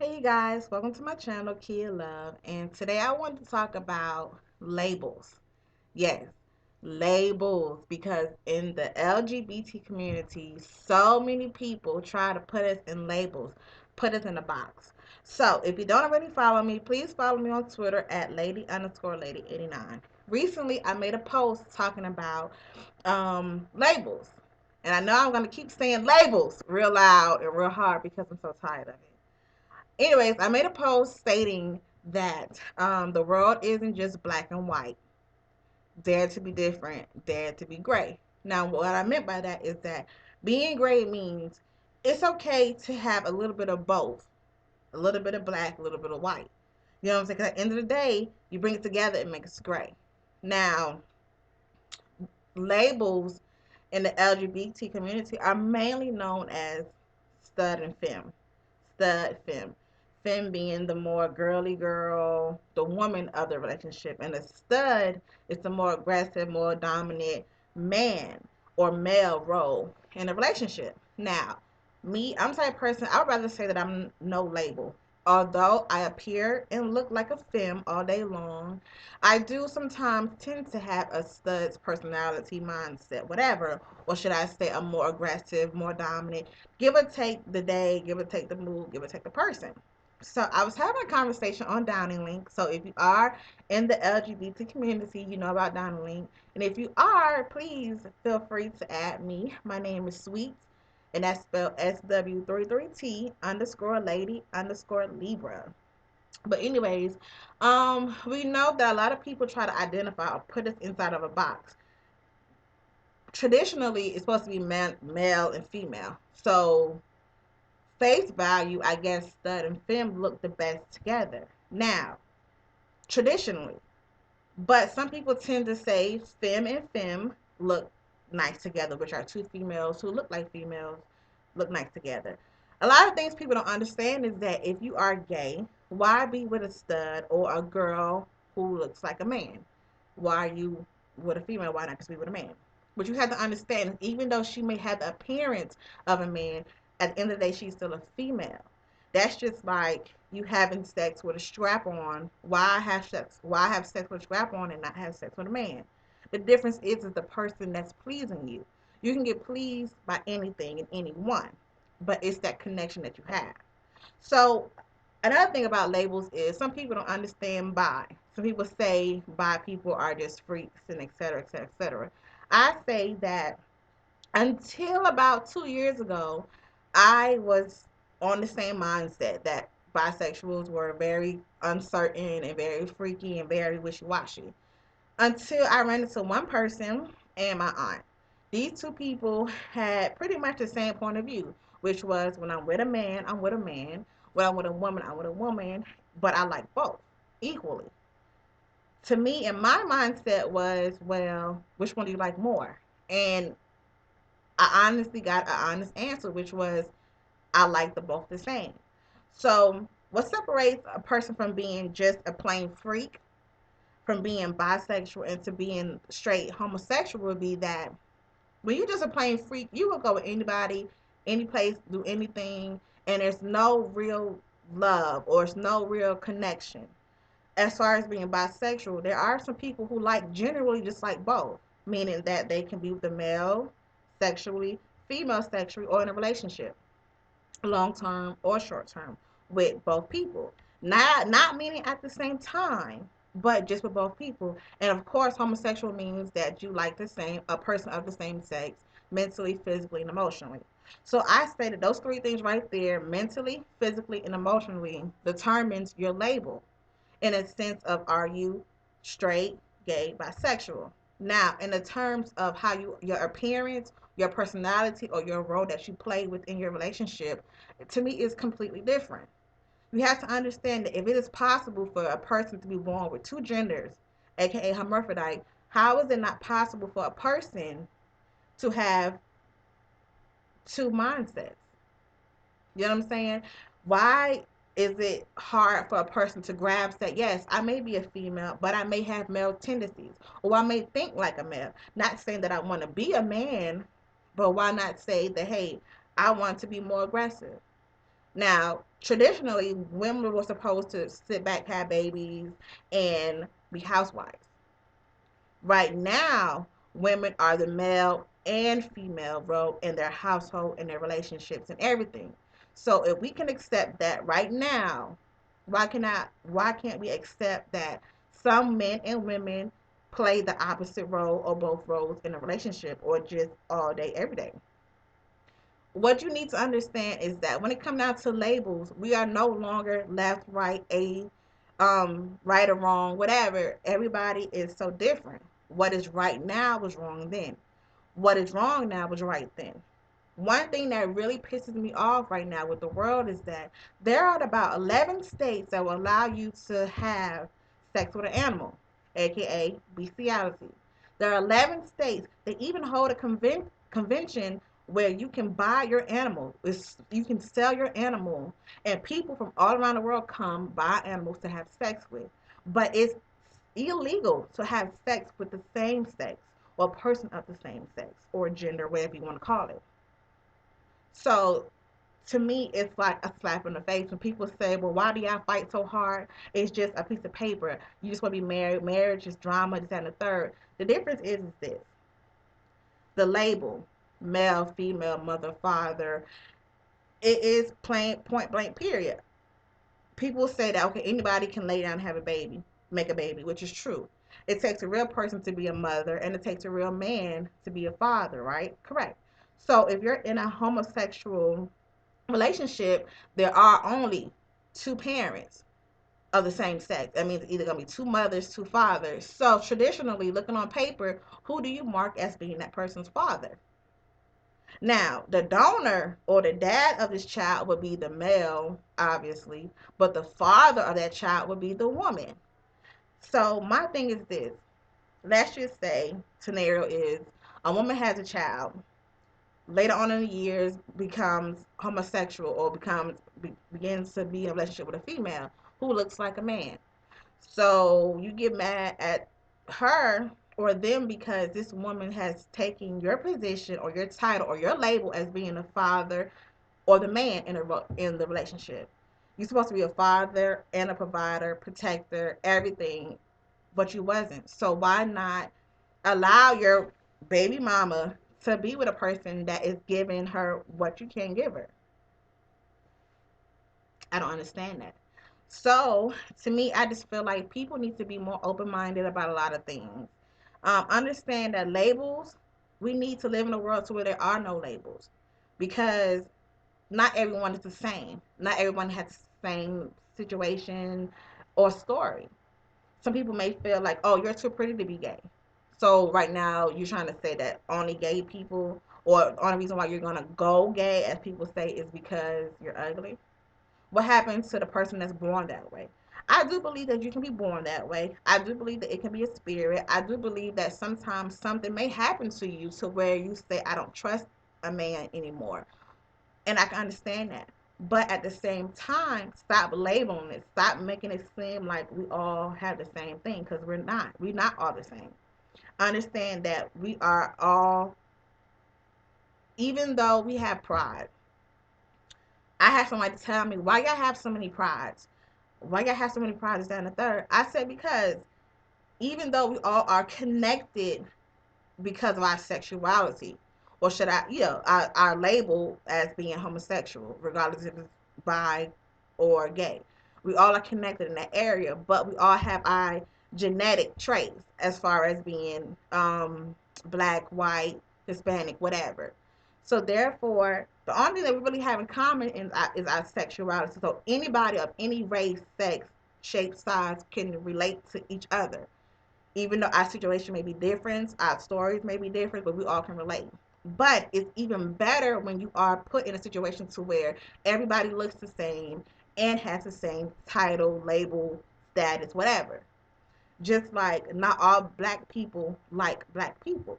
Hey you guys, welcome to my channel, Kia Love, and today I want to talk about labels. Yes, labels, because in the LGBT community, so many people try to put us in labels, put us in a box. So if you don't already follow me, please follow me on Twitter at lady_lady89. Recently, I made a post talking about labels. And I know I'm going to keep saying labels real loud and real hard because I'm so tired of it. Anyways, I made a post stating that the world isn't just black and white. Dare to be different, dare to be gray. Now, what I meant by that is that being gray means it's okay to have a little bit of both, a little bit of black, a little bit of white. You know what I'm saying? 'Cause at the end of the day, you bring it together, it makes it gray. Now, labels in the LGBT community are mainly known as stud and femme. Stud, femme. Femme being the more girly girl, the woman of the relationship. And a stud is the more aggressive, more dominant man or male role in a relationship. Now, me, I'm the type of person, I would rather say that I'm no label. Although I appear and look like a femme all day long, I do sometimes tend to have a stud's personality, mindset, whatever. Or should I say, I'm more aggressive, more dominant. Give or take the day, give or take the mood, give or take the person. So I was having a conversation on Downing Link. So if you are in the LGBT community, you know about Downing Link. And if you are, please feel free to add me. My name is Sweet, and that's spelled SW33T underscore lady underscore Libra. But anyways, we know that a lot of people try to identify or put us inside of a box. Traditionally, it's supposed to be male and female. So face value, I guess stud and femme look the best together. Now, traditionally, but some people tend to say femme and femme look nice together, which are two females who look like females look nice together. A lot of things people don't understand is that if you are gay, why be with a stud or a girl who looks like a man? Why are you with a female? Why not just be with a man? But you have to understand, even though she may have the appearance of a man, at the end of the day, she's still a female. That's just like you having sex with a strap on. Why have sex? Why have sex with a strap on and not have sex with a man? The difference is the person that's pleasing you. You can get pleased by anything and anyone, but it's that connection that you have. So another thing about labels is some people don't understand bi. Some people say bi people are just freaks and et cetera, et cetera, et cetera. I say that until about 2 years ago, I was on the same mindset that bisexuals were very uncertain and very freaky and very wishy-washy. Until I ran into one person and my aunt. These two people had pretty much the same point of view, which was when I'm with a man, I'm with a man. When I'm with a woman, I'm with a woman. But I like both equally. To me, and my mindset was, well, which one do you like more? And I honestly got an honest answer, which was I like them both the same. So, what separates a person from being just a plain freak, from being bisexual, and to being straight homosexual would be that when you're just a plain freak, you will go with anybody, any place, do anything, and there's no real love or there's no real connection. As far as being bisexual, there are some people who like generally just like both, meaning that they can be with a male sexually, female sexually, or in a relationship, long term or short term, with both people. Not meaning at the same time, but just with both people. And of course, homosexual means that you like the same a person of the same sex, mentally, physically, and emotionally. So I say that those three things right there, mentally, physically, and emotionally, determines your label in a sense of are you straight, gay, bisexual. Now, in the terms of how your appearance, your personality, or your role that you play within your relationship, to me is completely different. You have to understand that if it is possible for a person to be born with two genders, aka hermaphrodite, how is it not possible for a person to have two mindsets? You know what I'm saying? Why is it hard for a person to grasp that, yes, I may be a female, but I may have male tendencies, or I may think like a male? Not saying that I want to be a man, but why not say that, hey, I want to be more aggressive? Now, Traditionally, women were supposed to sit back, have babies, and be housewives. Right now, women are the male and female role in their household and their relationships and everything. So if we can accept that right now, why can't we accept that some men and women play the opposite role or both roles in a relationship or just all day every day? What you need to understand is that when it comes down to labels, we are no longer left, right, right or wrong, whatever. Everybody is so different. What is right now was wrong then. What is wrong now was right then. One thing that really pisses me off right now with the world is that there are about 11 states that will allow you to have sex with an animal, aka bestiality. There are 11 states that even hold a convention where you can buy your animal. You can sell your animal, and people from all around the world come buy animals to have sex with. But it's illegal to have sex with the same sex or person of the same sex or gender, whatever you want to call it. So to me, it's like a slap in the face when people say, well, why do y'all fight so hard? It's just a piece of paper. You just want to be married. Marriage is drama, this, that, and the third. The difference is this: the label, male, female, mother, father, it is plain point blank, period. People say that, okay, anybody can lay down and have a baby, make a baby, which is true. It takes a real person to be a mother, and it takes a real man to be a father, right? Correct. So if you're in a homosexual relationship, there are only two parents of the same sex. That means it's either gonna be two mothers, two fathers. So traditionally, looking on paper, who do you mark as being that person's father? Now, the donor or the dad of this child would be the male, obviously, but the father of that child would be the woman. So my thing is this: let's just say scenario is a woman has a child, later on in the years becomes homosexual or begins to be in a relationship with a female who looks like a man. So you get mad at her or them because this woman has taken your position or your title or your label as being a father or the man in the relationship. You're supposed to be a father and a provider, protector, everything, but you wasn't. So why not allow your baby mama to be with a person that is giving her what you can't give her? I don't understand that. So to me, I just feel like people need to be more open minded about a lot of things. Understand that labels, we need to live in a world to where there are no labels, because not everyone is the same. Not everyone has the same situation or story. Some people may feel like, oh, you're too pretty to be gay. So right now you're trying to say that only gay people, or the only reason why you're gonna go gay, as people say, is because you're ugly. What happens to the person that's born that way? I do believe that you can be born that way. I do believe that it can be a spirit. I do believe that sometimes something may happen to you to where you say, I don't trust a man anymore. And I can understand that. But at the same time, stop labeling it. Stop making it seem like we all have the same thing, because we're not. We're not all the same. Understand that we are all, even though we have pride. I had somebody tell me, why y'all have so many prides? Why y'all have so many prides, that and the third? I said, because even though we all are connected because of our sexuality, or should I, our label as being homosexual, regardless if it's bi or gay. We all are connected in that area, but we all have our genetic traits as far as being black, white, Hispanic, whatever. So therefore, the only thing that we really have in common is our sexuality. So anybody of any race, sex, shape, size can relate to each other, even though our situation may be different, our stories may be different, but we all can relate. But it's even better when you are put in a situation to where everybody looks the same and has the same title, label, status, whatever. Just like not all black people like black people,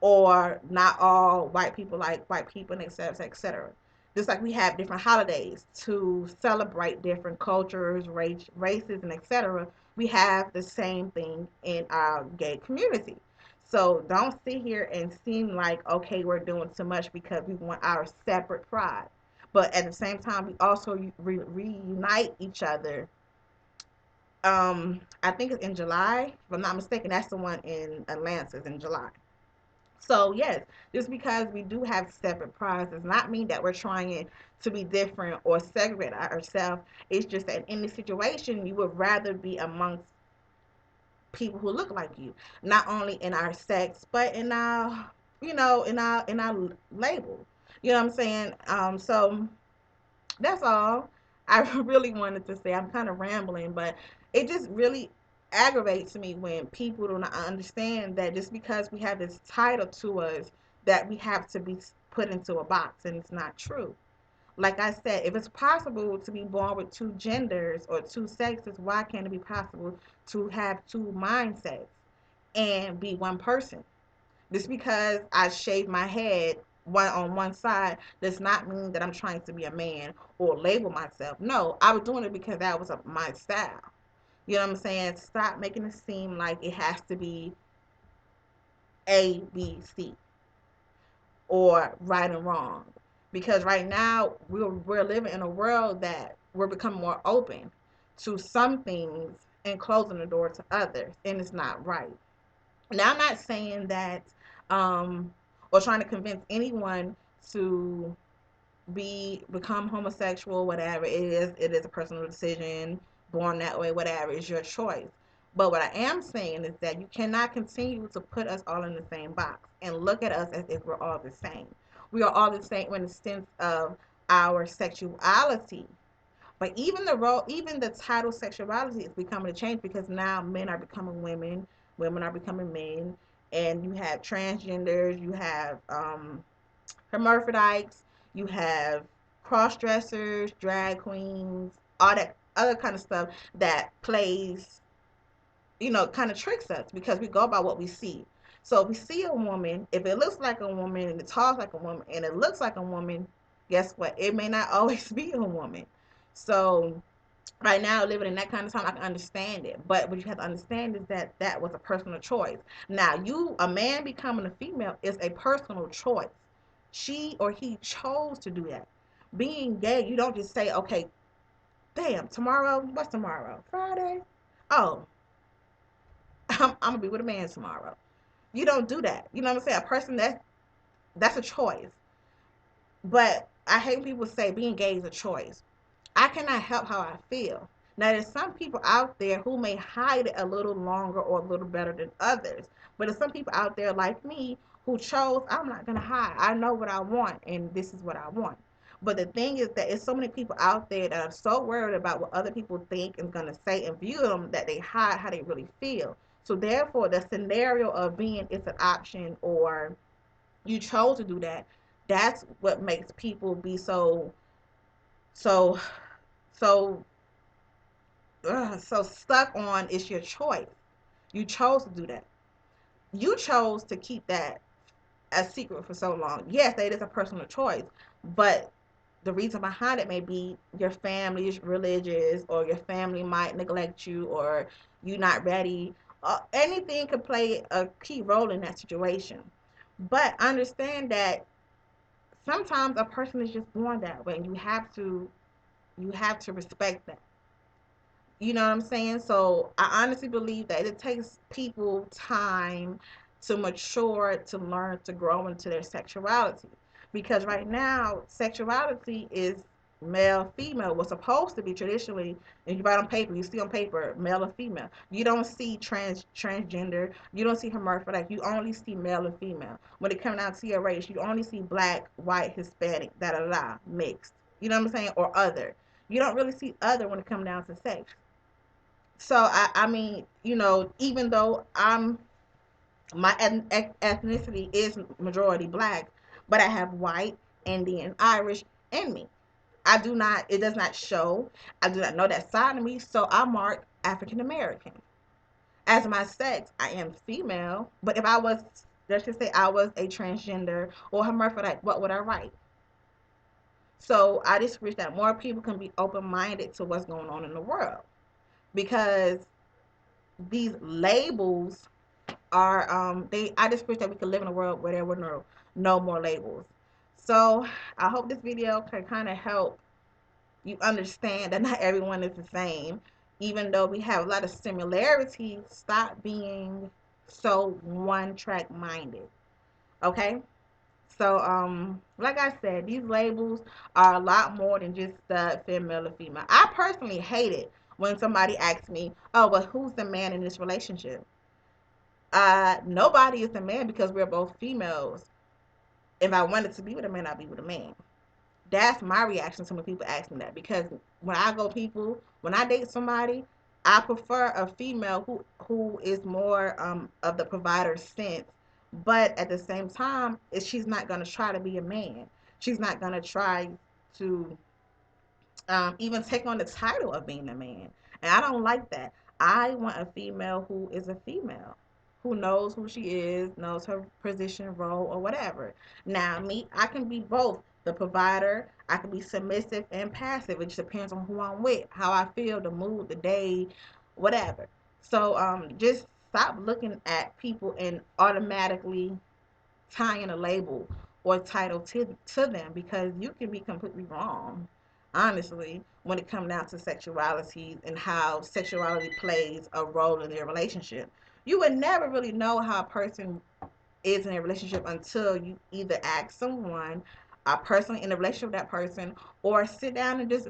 or not all white people like white people, and etc., etc. Just like we have different holidays to celebrate different cultures, races, and etc., we have the same thing in our gay community. So don't sit here and seem like, okay, we're doing too much because we want our separate pride. but at the same time, we also reunite each other. I think it's in July, if I'm not mistaken. That's the one in Atlanta, is in July. So yes, just because we do have separate prides does not mean that we're trying to be different or segregate ourselves. It's just that in this situation, you would rather be amongst people who look like you, not only in our sex, but in our, in our label. You know what I'm saying? So that's all I really wanted to say. I'm kind of rambling, but it just really aggravates me when people do not understand that just because we have this title to us, that we have to be put into a box, and it's not true. Like I said, if it's possible to be born with two genders or two sexes, why can't it be possible to have two mindsets and be one person? Just because I shave my head one on one side does not mean that I'm trying to be a man or label myself. No, I was doing it because that was my style. You know what I'm saying? Stop making it seem like it has to be A, B, C, or right and wrong. Because right now we're living in a world that we're becoming more open to some things and closing the door to others, and it's not right. Now, I'm not saying that, um, or trying to convince anyone to become homosexual, whatever it is. It is a personal decision. Born that way, whatever, is your choice. But what I am saying is that you cannot continue to put us all in the same box and look at us as if we're all the same. We are all the same in the sense of our sexuality, but even the role, even the title sexuality is becoming a change, because now men are becoming women, women are becoming men, and you have transgenders, you have hermaphrodites, you have cross dressers, drag queens, all that other kind of stuff that plays, kind of tricks us because we go by what we see. So if we see a woman, if it looks like a woman and it talks like a woman and it looks like a woman, guess what? It may not always be a woman. So right now, living in that kind of time, I can understand it. But what you have to understand is that that was a personal choice. Now, a man becoming a female is a personal choice. She or he chose to do that. Being gay, you don't just say, okay, damn, tomorrow, what's tomorrow? Friday? Oh, I'm gonna be with a man tomorrow. You don't do that. You know what I'm saying? A person that's a choice. But I hate when people say being gay is a choice. I cannot help how I feel. Now, there's some people out there who may hide it a little longer or a little better than others. But there's some people out there like me who chose, I'm not going to hide. I know what I want, and this is what I want. But the thing is that there's so many people out there that are so worried about what other people think and going to say and view them that they hide how they really feel. So therefore, the scenario of being it's an option or you chose to do that, that's what makes people be so so so stuck on it's your choice. You chose to do that. You chose to keep that a secret for so long. Yes, it is a personal choice, but the reason behind it may be your family is religious, or your family might neglect you, or you're not ready. Anything could play a key role in that situation. But understand that sometimes a person is just born that way, and you have to respect that. You know what I'm saying? So I honestly believe that it takes people time to mature, to learn, to grow into their sexuality. Because right now, sexuality is male, female. Was supposed to be traditionally, and you write on paper, you see on paper, male or female. You don't see transgender. You don't see hermaphrodite. You only see male and female. When it comes down to your race, you only see black, white, Hispanic, da da da, mixed. You know what I'm saying? Or other. You don't really see other when it comes down to sex. So I mean, even though my ethnicity is majority black, but I have white, Indian, Irish in me. I do not. It does not show. I do not know that side of me. So I mark African American. As my sex, I am female. But if I was, let's just say, I was a transgender or hermaphrodite, what would I write? So I just wish that more people can be open minded to what's going on in the world, because these labels are they I just wish that we could live in a world where there were no more labels. So I hope this video can kind of help you understand that not everyone is the same. Even though we have a lot of similarities, stop being so one track minded. Okay? So, like I said, these labels are a lot more than just stud, female, or female. I personally hate it when somebody asks me, "Oh, well, who's the man in this relationship?" Nobody is the man because we're both females. If I wanted to be with a man, I'd be with a man. That's my reaction to when people ask me that, because when I date somebody, I prefer a female who is more of the provider sense, but at the same time, she's not going to try to be a man. She's not going to try to even take on the title of being a man. And I don't like that. I want a female who is a female, who knows who she is, knows her position, role, or whatever. Now, me, I can be both the provider, I can be submissive and passive. It just depends on who I'm with, how I feel, the mood, the day, whatever. So just stop looking at people and automatically tying a label or title to them, because you can be completely wrong, honestly, when it comes down to sexuality and how sexuality plays a role in their relationship. You would never really know how a person is in a relationship until you either ask someone, a person in a relationship with that person, or sit down and just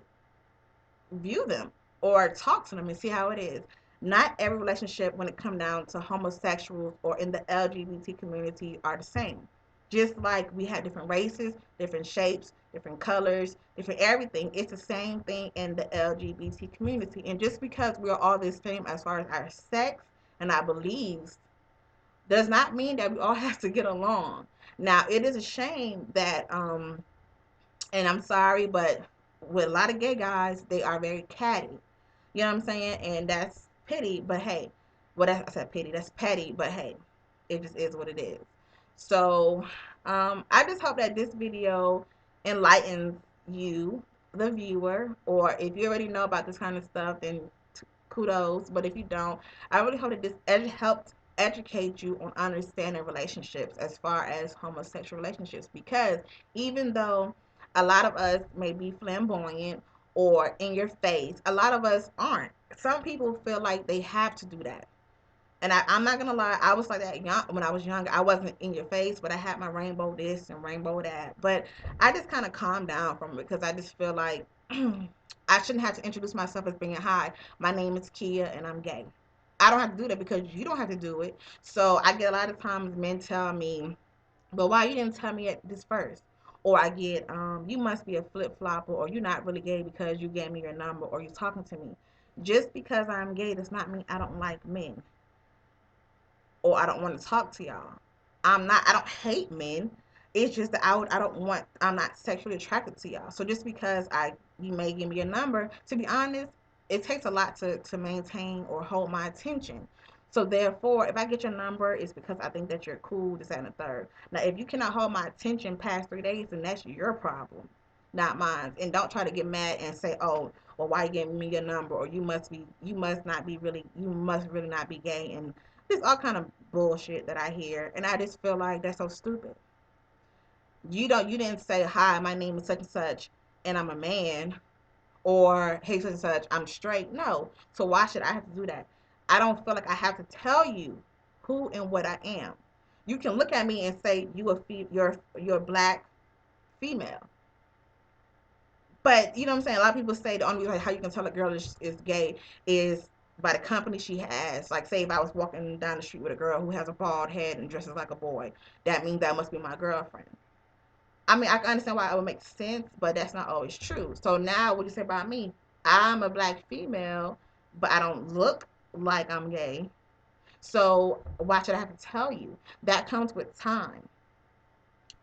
view them or talk to them and see how it is. Not every relationship, when it comes down to homosexuals or in the LGBT community, are the same. Just like we have different races, different shapes, different colors, different everything, it's the same thing in the LGBT community. And just because we're all the same as far as our sex and our beliefs, does not mean that we all have to get along. Now, it is a shame that and I'm sorry, but with a lot of gay guys, they are very catty. You know what I'm saying? And that's pity, but hey, well, I said pity. That's petty, but hey, it just is what it is. So, I just hope that this video enlightens you, the viewer, or if you already know about this kind of stuff, then kudos. But if you don't, I really hope that this helped educate you on understanding relationships as far as homosexual relationships, because even though a lot of us may be flamboyant or in your face, a lot of us aren't. Some people feel like they have to do that. And I'm not gonna lie, I was like that young when I was younger. I wasn't in your face, but I had my rainbow this and rainbow that. But I just kind of calmed down from it because I just feel like I shouldn't have to introduce myself as being, hi, my name is Kia and I'm gay. I don't have to do that because you don't have to do it. So I get a lot of times men tell me, but why you didn't tell me this first? Or I get, you must be a flip flopper, or you're not really gay because you gave me your number, or you're talking to me. Just because I'm gay does not mean I don't like men or I don't want to talk to y'all. I don't hate men. It's just that I'm not sexually attracted to y'all. So just because you may give me a number, to be honest, it takes a lot to maintain or hold my attention. So therefore, if I get your number, it's because I think that you're cool, this, that, and the third. Now, if you cannot hold my attention past 3 days, then that's your problem, not mine. And don't try to get mad and say, oh, well, why you giving me your number? Or you must really not be gay. And there's all kind of bullshit that I hear, and I just feel like that's so stupid. You didn't say, hi, my name is such and such, and I'm a man, or hey, such and such, I'm straight. No, so why should I have to do that? I don't feel like I have to tell you who and what I am. You can look at me and say you're a black female, but you know what I'm saying. A lot of people say the only reason how you can tell a girl is gay is by the company she has. Like, say if I was walking down the street with a girl who has a bald head and dresses like a boy, that means that must be my girlfriend. I mean, I can understand why it would make sense, but that's not always true. So now, what do you say about me? I'm a black female, but I don't look like I'm gay. So why should I have to tell you? That comes with time.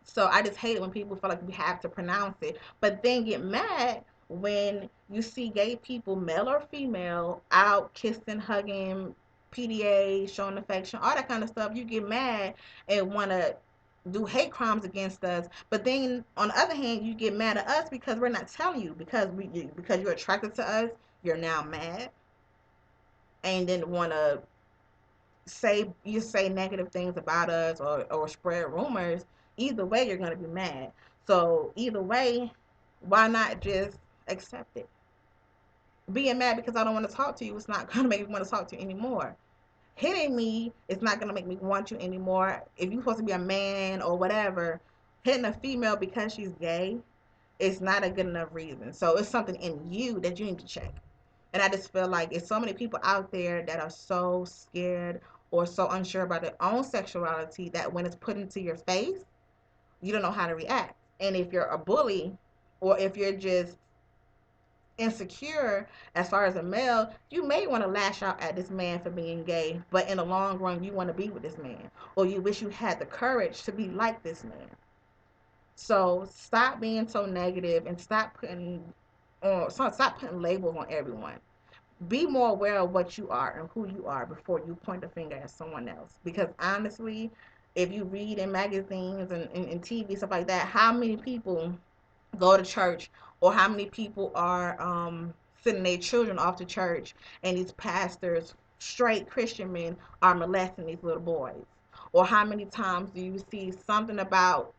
So I just hate it when people feel like we have to pronounce it, but then get mad when you see gay people, male or female, out kissing, hugging, PDA, showing affection, all that kind of stuff. You get mad and want to do hate crimes against us, but then on the other hand, you get mad at us because we're not telling you, because you're attracted to us. You're now mad and then want to say negative things about us, or spread rumors. Either way, you're going to be mad. So either way, why not just accept it? Being mad because I don't want to talk to you, it's not gonna make me want to talk to you anymore. Hitting me is not gonna make me want you anymore. If you're supposed to be a man or whatever, hitting a female because she's gay, it's not a good enough reason. So it's something in you that you need to check. And I just feel like it's so many people out there that are so scared or so unsure about their own sexuality that when it's put into your face, you don't know how to react. And if you're a bully or if you're just insecure as far as a male, you may want to lash out at this man for being gay, but in the long run, you want to be with this man, or you wish you had the courage to be like this man. So stop being so negative and stop putting labels on everyone. Be more aware of what you are and who you are before you point the finger at someone else. Because honestly, if you read in magazines and TV stuff like that, how many people go to church, or how many people are sending their children off to church, and these pastors, straight Christian men, are molesting these little boys? Or how many times do you see something about,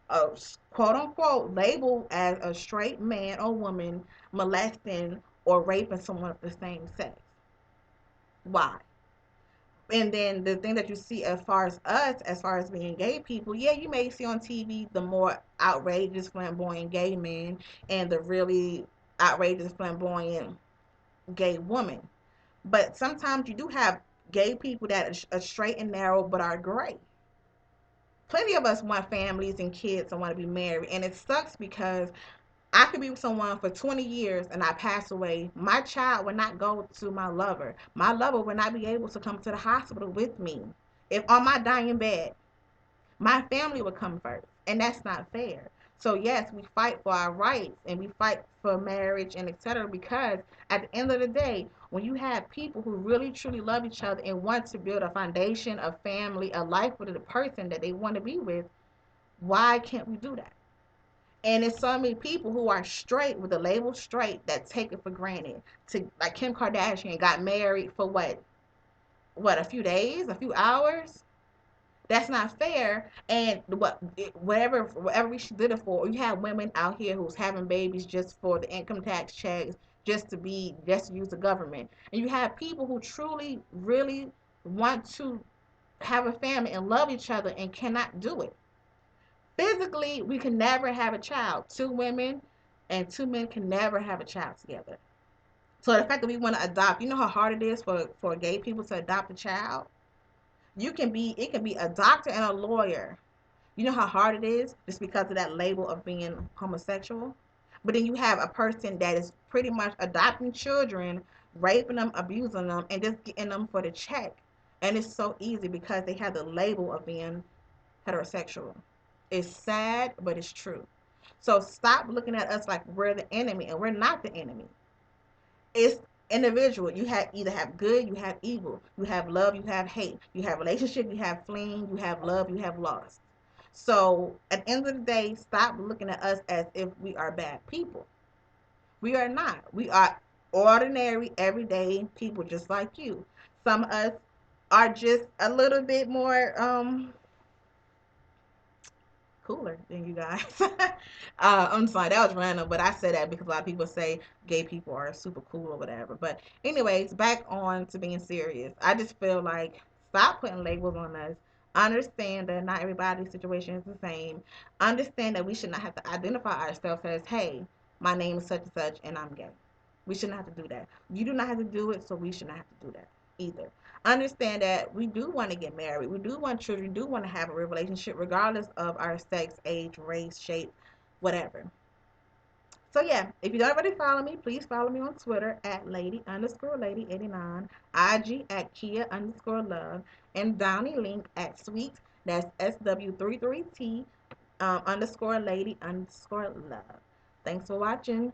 a quote unquote labeled as a straight man or woman molesting or raping someone of the same sex? Why? And then the thing that you see as far as us, as far as being gay people, yeah, you may see on TV the more outrageous, flamboyant gay men and the really outrageous, flamboyant gay woman. But sometimes you do have gay people that are straight and narrow but are gray. Plenty of us want families and kids and want to be married. And it sucks because I could be with someone for 20 years and I pass away. My child would not go to my lover. My lover would not be able to come to the hospital with me. If on my dying bed, my family would come first. And that's not fair. So yes, we fight for our rights and we fight for marriage and etc. Because at the end of the day, when you have people who really truly love each other and want to build a foundation, a family, a life with the person that they want to be with, why can't we do that? And it's so many people who are straight with the label straight that take it for granted. To like Kim Kardashian got married for what, a few days, a few hours? That's not fair. And whatever she did it for. You have women out here who's having babies just for the income tax checks, just to use the government. And you have people who truly, really want to have a family and love each other and cannot do it. Physically, we can never have a child. Two women and two men can never have a child together. So the fact that we want to adopt, you know how hard it is for gay people to adopt a child? It can be a doctor and a lawyer. You know how hard it is just because of that label of being homosexual? But then you have a person that is pretty much adopting children, raping them, abusing them, and just getting them for the check. And it's so easy because they have the label of being heterosexual. It's sad, but it's true. So stop looking at us like we're the enemy, and we're not the enemy. It's individual. You have either have good, you have evil, you have love, you have hate, you have relationship, you have fleeing, you have love, you have lost. So at the end of the day, stop looking at us as if we are bad people. We are not. We are ordinary, everyday people just like you. Some of us are just a little bit more cooler than you guys. I'm sorry, that was random, but I say that because a lot of people say gay people are super cool or whatever. But anyways, back on to being serious. I just feel like stop putting labels on us. Understand that not everybody's situation is the same. Understand that we should not have to identify ourselves as, hey, my name is such and such and I'm gay. We shouldn't have to do that. You do not have to do it, so we should not have to do that either. Understand that we do want to get married. We do want children. We do want to have a real relationship regardless of our sex, age, race, shape, whatever. So yeah, if you don't already follow me, please follow me on Twitter at lady_lady89, IG at Kia_love, and Downy Link at sweet, that's SW33T _lady_love. Thanks for watching.